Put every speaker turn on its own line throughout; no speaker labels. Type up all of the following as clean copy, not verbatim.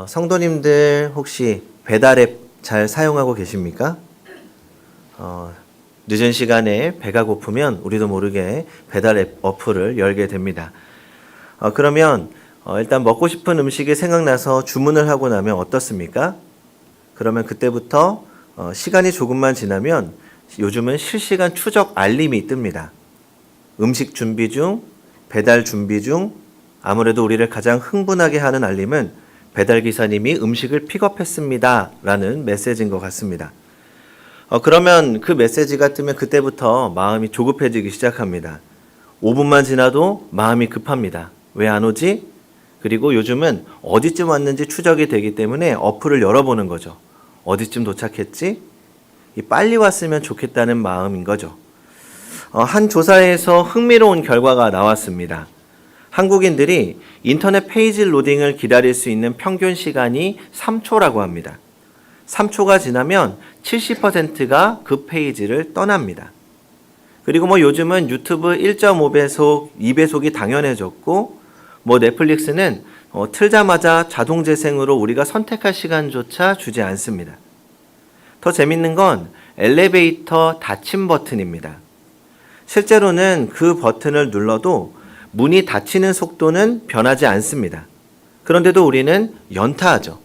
성도님들 혹시 배달앱 잘 사용하고 계십니까? 늦은 시간에 배가 고프면 우리도 모르게 배달앱 어플을 열게 됩니다. 그러면 일단 먹고 싶은 음식이 생각나서 주문을 하고 나면 어떻습니까? 그러면 그때부터 시간이 조금만 지나면 요즘은 실시간 추적 알림이 뜹니다. 음식 준비 중, 배달 준비 중, 아무래도 우리를 가장 흥분하게 하는 알림은 배달기사님이 음식을 픽업했습니다 라는 메시지인 것 같습니다. 그러면 그 메시지가 뜨면 그때부터 마음이 조급해지기 시작합니다. 5분만 지나도 마음이 급합니다. 왜 안 오지? 그리고 요즘은 어디쯤 왔는지 추적이 되기 때문에 어플을 열어보는 거죠. 어디쯤 도착했지? 빨리 왔으면 좋겠다는 마음인 거죠. 한 조사에서 흥미로운 결과가 나왔습니다. 한국인들이 인터넷 페이지 로딩을 기다릴 수 있는 평균 시간이 3초라고 합니다. 3초가 지나면 70%가 그 페이지를 떠납니다. 그리고 요즘은 유튜브 1.5배속, 2배속이 당연해졌고 넷플릭스는 틀자마자 자동 재생으로 우리가 선택할 시간조차 주지 않습니다. 더 재밌는 건 엘리베이터 닫힘 버튼입니다. 실제로는 그 버튼을 눌러도 문이 닫히는 속도는 변하지 않습니다. 그런데도 우리는 연타하죠.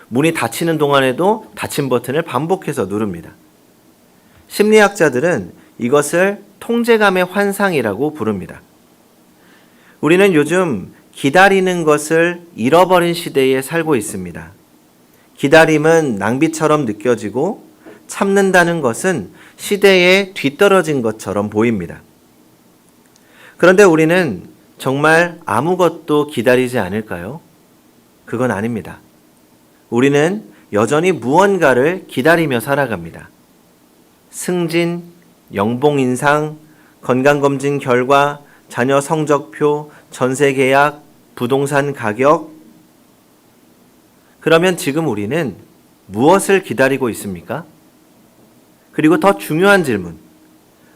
문이 닫히는 동안에도 닫힘 버튼을 반복해서 누릅니다. 심리학자들은 이것을 통제감의 환상이라고 부릅니다. 우리는 요즘 기다리는 것을 잃어버린 시대에 살고 있습니다. 기다림은 낭비처럼 느껴지고 참는다는 것은 시대에 뒤떨어진 것처럼 보입니다. 그런데 우리는 정말 아무것도 기다리지 않을까요? 그건 아닙니다. 우리는 여전히 무언가를 기다리며 살아갑니다. 승진, 연봉 인상, 건강검진 결과, 자녀 성적표, 전세 계약, 부동산 가격. 그러면 지금 우리는 무엇을 기다리고 있습니까? 그리고 더 중요한 질문.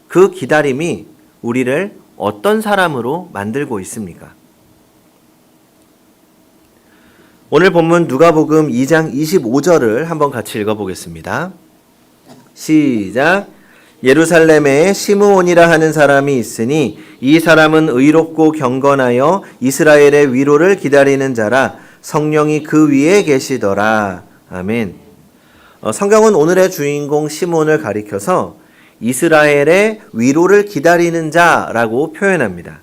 그 기다림이 우리를 어떤 사람으로 만들고 있습니까? 오늘 본문 누가복음 2장 25절을 한번 같이 읽어보겠습니다. 시작. 예루살렘에 시므온이라 하는 사람이 있으니 이 사람은 의롭고 경건하여 이스라엘의 위로를 기다리는 자라. 성령이 그 위에 계시더라. 아멘. 성경은 오늘의 주인공 시므온을 가리켜서 이스라엘의 위로를 기다리는 자라고 표현합니다.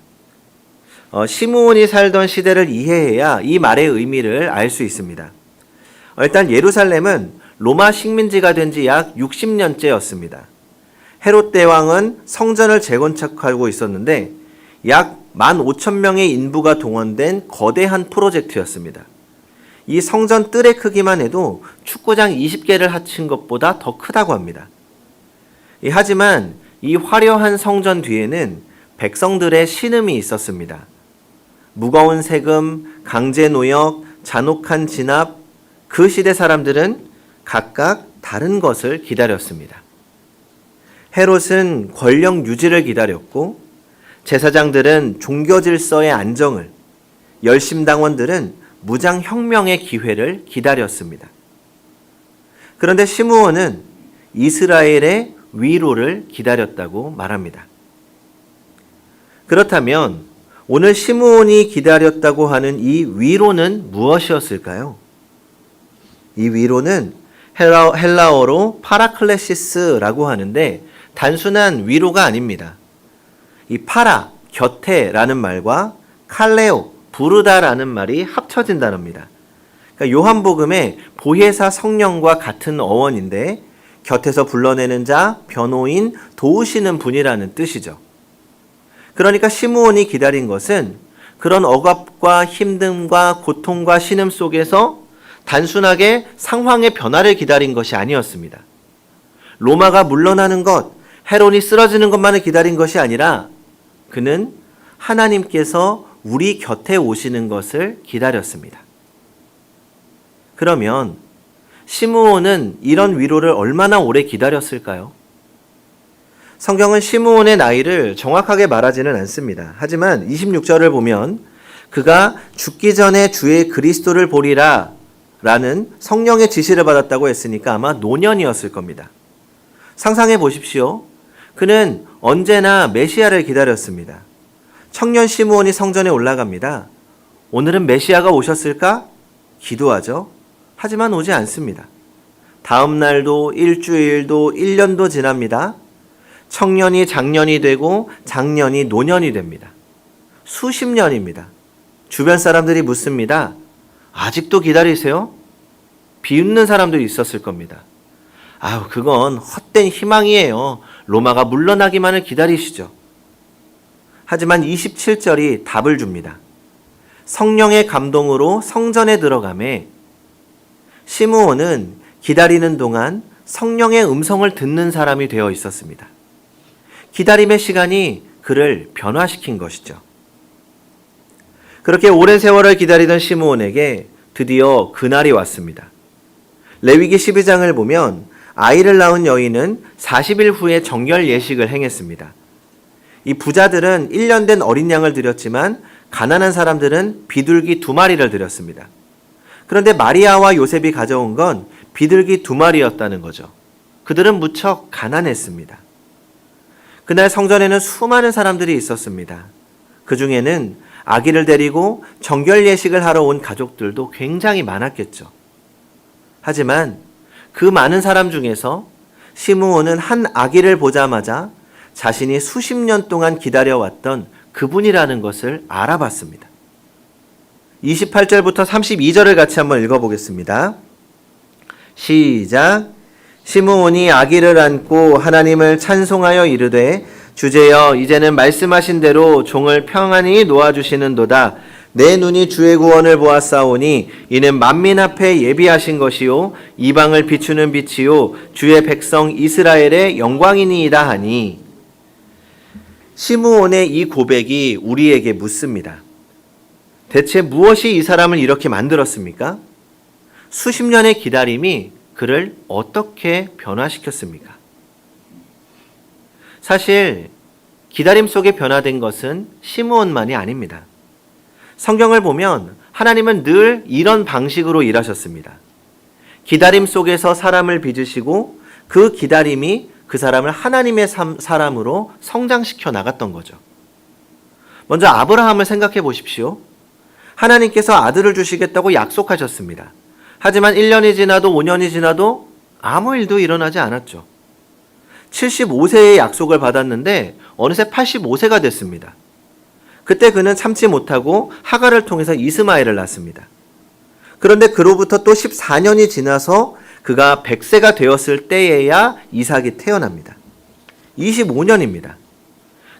시므온이 살던 시대를 이해해야 이 말의 의미를 알 수 있습니다. 일단 예루살렘은 로마 식민지가 된 지 약 60년째였습니다. 헤롯 대왕은 성전을 재건축하고 있었는데 약 15,000명의 인부가 동원된 거대한 프로젝트였습니다. 이 성전 뜰의 크기만 해도 축구장 20개를 합친 것보다 더 크다고 합니다. 하지만 이 화려한 성전 뒤에는 백성들의 신음이 있었습니다. 무거운 세금, 강제 노역, 잔혹한 진압, 그 시대 사람들은 각각 다른 것을 기다렸습니다. 헤롯은 권력 유지를 기다렸고, 제사장들은 종교 질서의 안정을, 열심당원들은 무장혁명의 기회를 기다렸습니다. 그런데 시므온은 이스라엘의 위로를 기다렸다고 말합니다. 그렇다면 오늘 시므온이 기다렸다고 하는 이 위로는 무엇이었을까요? 이 위로는 헬라어로 파라클레시스라고 하는데 단순한 위로가 아닙니다. 이 파라, 곁에라는 말과 칼레오, 부르다라는 말이 합쳐진 단어입니다. 그러니까 요한복음의 보혜사 성령과 같은 어원인데 곁에서 불러내는 자, 변호인, 도우시는 분이라는 뜻이죠. 그러니까 시므온이 기다린 것은 그런 억압과 힘듦과 고통과 신음 속에서 단순하게 상황의 변화를 기다린 것이 아니었습니다. 로마가 물러나는 것, 헤롯이 쓰러지는 것만을 기다린 것이 아니라 그는 하나님께서 우리 곁에 오시는 것을 기다렸습니다. 그러면 시므온은 이런 위로를 얼마나 오래 기다렸을까요? 성경은 시므온의 나이를 정확하게 말하지는 않습니다. 하지만 26절을 보면 그가 죽기 전에 주의 그리스도를 보리라 라는 성령의 지시를 받았다고 했으니까 아마 노년이었을 겁니다. 상상해 보십시오. 그는 언제나 메시아를 기다렸습니다. 청년 시므온이 성전에 올라갑니다. 오늘은 메시아가 오셨을까? 기도하죠. 하지만 오지 않습니다. 다음 날도 일주일도 1년도 지납니다. 청년이 장년이 되고 장년이 노년이 됩니다. 수십 년입니다. 주변 사람들이 묻습니다. 아직도 기다리세요? 비웃는 사람들이 있었을 겁니다. 아유, 그건 헛된 희망이에요. 로마가 물러나기만을 기다리시죠. 하지만 27절이 답을 줍니다. 성령의 감동으로 성전에 들어가매 시므온은 기다리는 동안 성령의 음성을 듣는 사람이 되어 있었습니다. 기다림의 시간이 그를 변화시킨 것이죠. 그렇게 오랜 세월을 기다리던 시므온에게 드디어 그날이 왔습니다. 레위기 12장을 보면 아이를 낳은 여인은 40일 후에 정결 예식을 행했습니다. 이 부자들은 1년 된 어린 양을 드렸지만 가난한 사람들은 비둘기 2마리를 드렸습니다. 그런데 마리아와 요셉이 가져온 건 비둘기 2마리였다는 거죠. 그들은 무척 가난했습니다. 그날 성전에는 수많은 사람들이 있었습니다. 그 중에는 아기를 데리고 정결 예식을 하러 온 가족들도 굉장히 많았겠죠. 하지만 그 많은 사람 중에서 시므온은 한 아기를 보자마자 자신이 수십 년 동안 기다려왔던 그분이라는 것을 알아봤습니다. 28절부터 32절을 같이 한번 읽어보겠습니다. 시작. 시므온이 아기를 안고 하나님을 찬송하여 이르되 주제여 이제는 말씀하신 대로 종을 평안히 놓아주시는도다. 내 눈이 주의 구원을 보았사오니 이는 만민 앞에 예비하신 것이요 이방을 비추는 빛이요 주의 백성 이스라엘의 영광이니이다 하니. 시므온의 이 고백이 우리에게 묻습니다. 대체 무엇이 이 사람을 이렇게 만들었습니까? 수십 년의 기다림이 그를 어떻게 변화시켰습니까? 사실 기다림 속에 변화된 것은 시므온만이 아닙니다. 성경을 보면 하나님은 늘 이런 방식으로 일하셨습니다. 기다림 속에서 사람을 빚으시고 그 기다림이 그 사람을 하나님의 사람으로 성장시켜 나갔던 거죠. 먼저 아브라함을 생각해 보십시오. 하나님께서 아들을 주시겠다고 약속하셨습니다. 하지만 1년이 지나도 5년이 지나도 아무 일도 일어나지 않았죠. 75세의 약속을 받았는데 어느새 85세가 됐습니다. 그때 그는 참지 못하고 하갈을 통해서 이스마엘을 낳습니다. 그런데 그로부터 또 14년이 지나서 그가 100세가 되었을 때에야 이삭이 태어납니다. 25년입니다.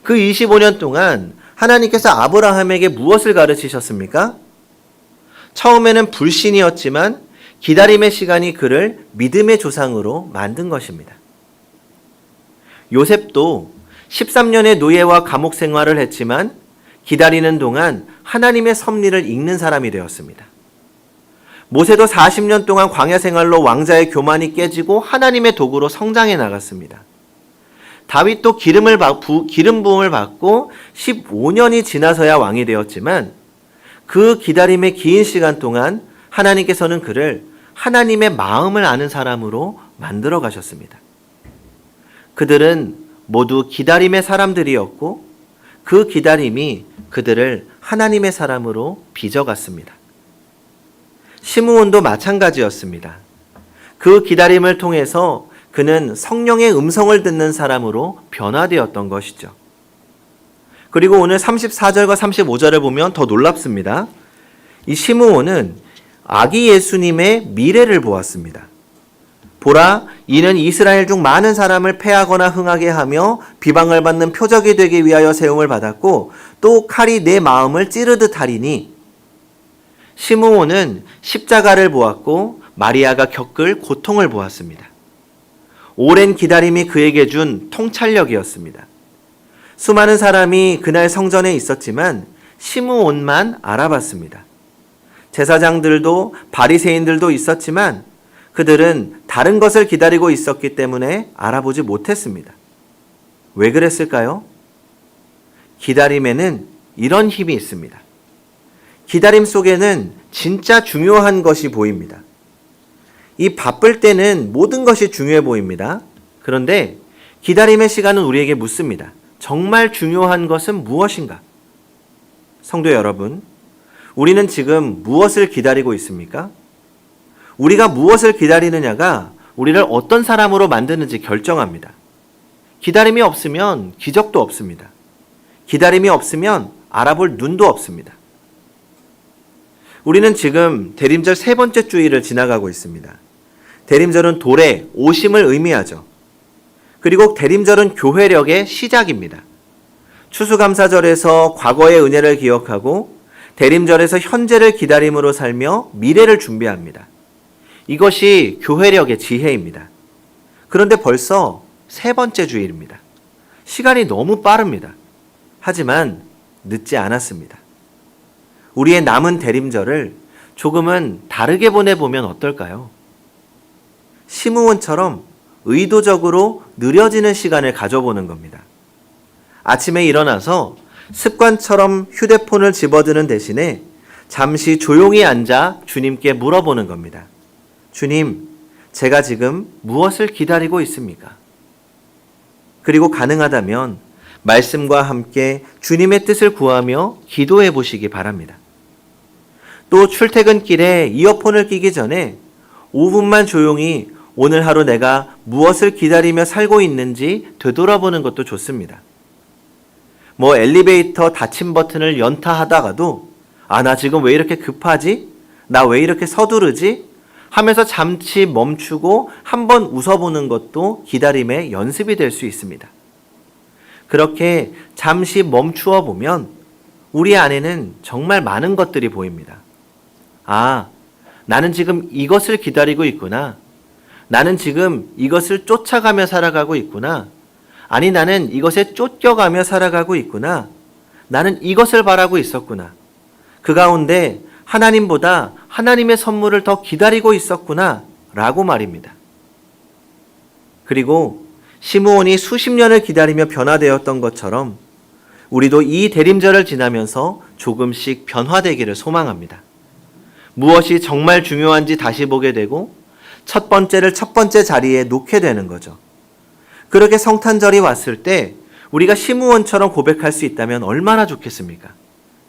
그 25년 동안 하나님께서 아브라함에게 무엇을 가르치셨습니까? 처음에는 불신이었지만 기다림의 시간이 그를 믿음의 조상으로 만든 것입니다. 요셉도 13년의 노예와 감옥 생활을 했지만 기다리는 동안 하나님의 섭리를 읽는 사람이 되었습니다. 모세도 40년 동안 광야 생활로 왕자의 교만이 깨지고 하나님의 도구로 성장해 나갔습니다. 다윗도 기름 부음을 받고 15년이 지나서야 왕이 되었지만 그 기다림의 긴 시간 동안 하나님께서는 그를 하나님의 마음을 아는 사람으로 만들어 가셨습니다. 그들은 모두 기다림의 사람들이었고 그 기다림이 그들을 하나님의 사람으로 빚어갔습니다. 시므온도 마찬가지였습니다. 그 기다림을 통해서 그는 성령의 음성을 듣는 사람으로 변화되었던 것이죠. 그리고 오늘 34절과 35절을 보면 더 놀랍습니다. 이 시므온은 아기 예수님의 미래를 보았습니다. 보라, 이는 이스라엘 중 많은 사람을 패하거나 흥하게 하며 비방을 받는 표적이 되기 위하여 세움을 받았고 또 칼이 내 마음을 찌르듯 하리니. 시므온은 십자가를 보았고 마리아가 겪을 고통을 보았습니다. 오랜 기다림이 그에게 준 통찰력이었습니다. 수많은 사람이 그날 성전에 있었지만 시므온만 알아봤습니다. 제사장들도 바리새인들도 있었지만 그들은 다른 것을 기다리고 있었기 때문에 알아보지 못했습니다. 왜 그랬을까요? 기다림에는 이런 힘이 있습니다. 기다림 속에는 진짜 중요한 것이 보입니다. 이 바쁠 때는 모든 것이 중요해 보입니다. 그런데 기다림의 시간은 우리에게 묻습니다. 정말 중요한 것은 무엇인가? 성도 여러분, 우리는 지금 무엇을 기다리고 있습니까? 우리가 무엇을 기다리느냐가 우리를 어떤 사람으로 만드는지 결정합니다. 기다림이 없으면 기적도 없습니다. 기다림이 없으면 알아볼 눈도 없습니다. 우리는 지금 대림절 세 번째 주일을 지나가고 있습니다. 대림절은 도래, 오심을 의미하죠. 그리고 대림절은 교회력의 시작입니다. 추수감사절에서 과거의 은혜를 기억하고 대림절에서 현재를 기다림으로 살며 미래를 준비합니다. 이것이 교회력의 지혜입니다. 그런데 벌써 세 번째 주일입니다. 시간이 너무 빠릅니다. 하지만 늦지 않았습니다. 우리의 남은 대림절을 조금은 다르게 보내보면 어떨까요? 시므온처럼 의도적으로 느려지는 시간을 가져보는 겁니다. 아침에 일어나서 습관처럼 휴대폰을 집어드는 대신에 잠시 조용히 앉아 주님께 물어보는 겁니다. 주님, 제가 지금 무엇을 기다리고 있습니까? 그리고 가능하다면 말씀과 함께 주님의 뜻을 구하며 기도해 보시기 바랍니다. 또 출퇴근길에 이어폰을 끼기 전에 5분만 조용히 오늘 하루 내가 무엇을 기다리며 살고 있는지 되돌아보는 것도 좋습니다. 엘리베이터 닫힘 버튼을 연타하다가도 나 지금 왜 이렇게 급하지? 나 왜 이렇게 서두르지? 하면서 잠시 멈추고 한번 웃어보는 것도 기다림의 연습이 될 수 있습니다. 그렇게 잠시 멈추어 보면 우리 안에는 정말 많은 것들이 보입니다. 나는 지금 이것을 기다리고 있구나. 나는 지금 이것을 쫓아가며 살아가고 있구나. 아니, 나는 이것에 쫓겨가며 살아가고 있구나. 나는 이것을 바라고 있었구나. 그 가운데 하나님보다 하나님의 선물을 더 기다리고 있었구나 라고 말입니다. 그리고 시므온이 수십 년을 기다리며 변화되었던 것처럼 우리도 이 대림절을 지나면서 조금씩 변화되기를 소망합니다. 무엇이 정말 중요한지 다시 보게 되고 첫 번째를 첫 번째 자리에 놓게 되는 거죠. 그렇게 성탄절이 왔을 때 우리가 시므온처럼 고백할 수 있다면 얼마나 좋겠습니까?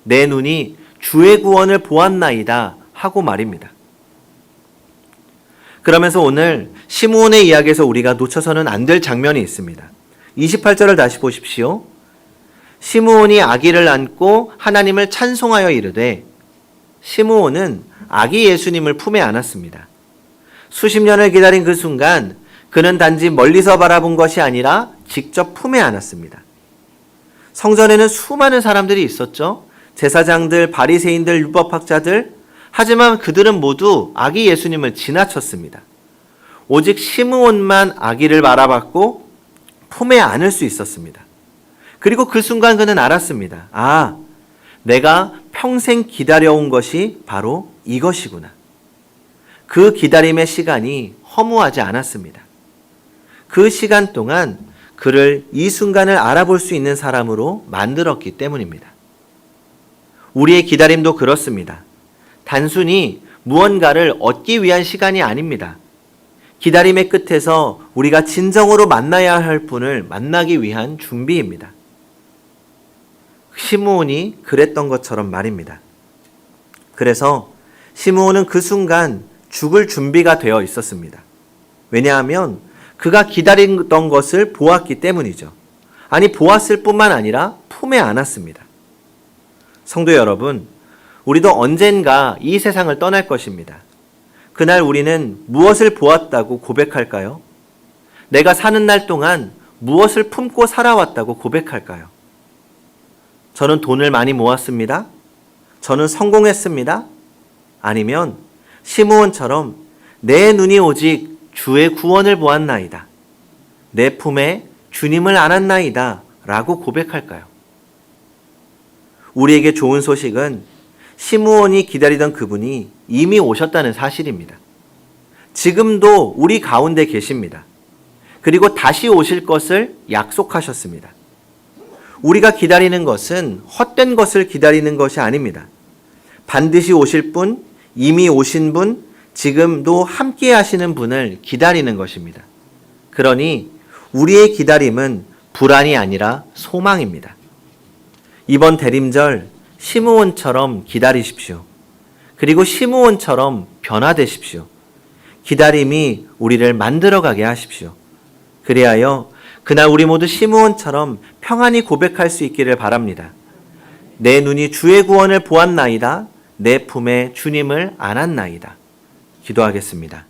내 눈이 주의 구원을 보았나이다 하고 말입니다. 그러면서 오늘 시므온의 이야기에서 우리가 놓쳐서는 안 될 장면이 있습니다. 28절을 다시 보십시오. 시므온이 아기를 안고 하나님을 찬송하여 이르되, 시므온은 아기 예수님을 품에 안았습니다. 수십 년을 기다린 그 순간 그는 단지 멀리서 바라본 것이 아니라 직접 품에 안았습니다. 성전에는 수많은 사람들이 있었죠. 제사장들, 바리새인들, 율법학자들. 하지만 그들은 모두 아기 예수님을 지나쳤습니다. 오직 시므온만 아기를 바라봤고 품에 안을 수 있었습니다. 그리고 그 순간 그는 알았습니다. 내가 평생 기다려온 것이 바로 이것이구나. 그 기다림의 시간이 허무하지 않았습니다. 그 시간 동안 그를 이 순간을 알아볼 수 있는 사람으로 만들었기 때문입니다. 우리의 기다림도 그렇습니다. 단순히 무언가를 얻기 위한 시간이 아닙니다. 기다림의 끝에서 우리가 진정으로 만나야 할 분을 만나기 위한 준비입니다. 시므온이 그랬던 것처럼 말입니다. 그래서 시므온은 그 순간 죽을 준비가 되어 있었습니다. 왜냐하면 그가 기다리던 것을 보았기 때문이죠. 보았을 뿐만 아니라 품에 안았습니다. 성도 여러분, 우리도 언젠가 이 세상을 떠날 것입니다. 그날 우리는 무엇을 보았다고 고백할까요? 내가 사는 날 동안 무엇을 품고 살아왔다고 고백할까요? 저는 돈을 많이 모았습니다. 저는 성공했습니다. 아니면 시므온처럼 내 눈이 오직 주의 구원을 보았나이다. 내 품에 주님을 안았나이다 라고 고백할까요? 우리에게 좋은 소식은 시므온이 기다리던 그분이 이미 오셨다는 사실입니다. 지금도 우리 가운데 계십니다. 그리고 다시 오실 것을 약속하셨습니다. 우리가 기다리는 것은 헛된 것을 기다리는 것이 아닙니다. 반드시 오실 분, 이미 오신 분, 지금도 함께 하시는 분을 기다리는 것입니다. 그러니 우리의 기다림은 불안이 아니라 소망입니다. 이번 대림절 시므온처럼 기다리십시오. 그리고 시므온처럼 변화되십시오. 기다림이 우리를 만들어가게 하십시오. 그리하여 그날 우리 모두 시므온처럼 평안히 고백할 수 있기를 바랍니다. 내 눈이 주의 구원을 보았나이다. 내 품에 주님을 안았나이다. 기도하겠습니다.